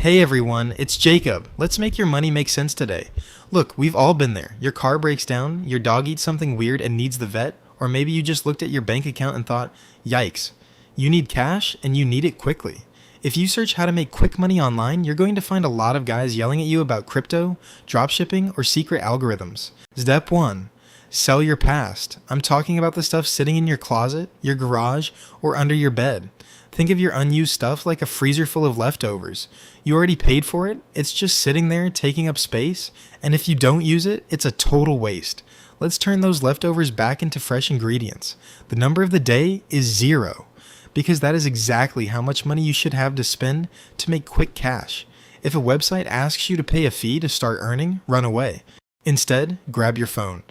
Hey everyone, it's Jacob. Let's make your money make sense today. Look, we've all been there. Your car breaks down, your dog eats something weird and needs the vet, or maybe you just looked at your bank account and thought, yikes. You need cash and you need it quickly. If you search how to make quick money online, you're going to find a lot of guys yelling at you about crypto, dropshipping, or secret algorithms. Step 1. Sell your past. I'm talking about the stuff sitting in your closet, your garage, or under your bed. Think of your unused stuff like a freezer full of leftovers. You already paid for it, it's just sitting there taking up space, and if you don't use it, it's a total waste. Let's turn those leftovers back into fresh ingredients. The number of the day is 0, because that is exactly how much money you should have to spend to make quick cash. If a website asks you to pay a fee to start earning, run away. Instead, grab your phone.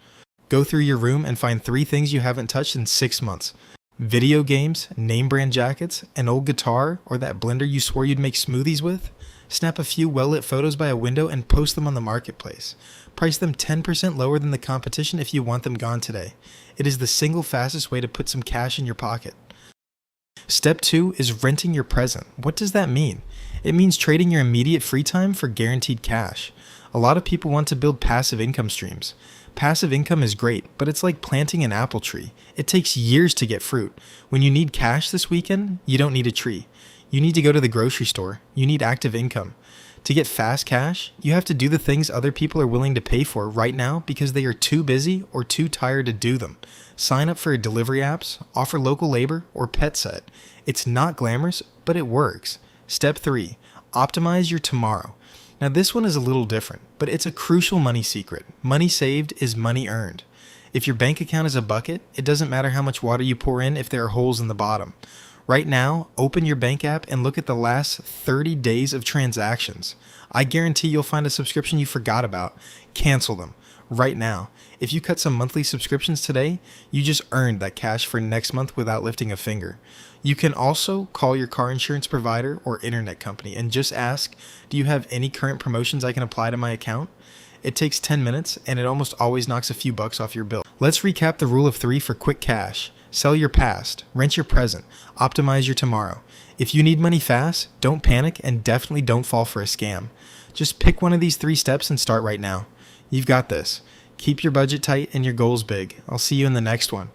Go through your room and find 3 things you haven't touched in 6 months. Video games, name brand jackets, an old guitar, or that blender you swore you'd make smoothies with? Snap a few well-lit photos by a window and post them on the marketplace. Price them 10% lower than the competition if you want them gone today. It is the single fastest way to put some cash in your pocket. Step 2 is renting your present. What does that mean? It means trading your immediate free time for guaranteed cash. A lot of people want to build passive income streams. Passive income is great, but it's like planting an apple tree. It takes years to get fruit. When you need cash this weekend, you don't need a tree. You need to go to the grocery store. You need active income. To get fast cash, you have to do the things other people are willing to pay for right now because they are too busy or too tired to do them. Sign up for delivery apps, offer local labor, or pet set. It's not glamorous, but it works. Step 3. Optimize your tomorrow. Now this one is a little different, but it's a crucial money secret. Money saved is money earned. If your bank account is a bucket, it doesn't matter how much water you pour in if there are holes in the bottom. Right now, open your bank app and look at the last 30 days of transactions. I guarantee you'll find a subscription you forgot about. Cancel them right now. If you cut some monthly subscriptions today, you just earned that cash for next month without lifting a finger. You can also call your car insurance provider or internet company and just ask, do you have any current promotions I can apply to my account? It takes 10 minutes and it almost always knocks a few bucks off your bill. Let's recap the rule of 3 for quick cash. Sell your past, rent your present, optimize your tomorrow. If you need money fast, don't panic and definitely don't fall for a scam. Just pick one of these 3 steps and start right now. You've got this. Keep your budget tight and your goals big. I'll see you in the next one.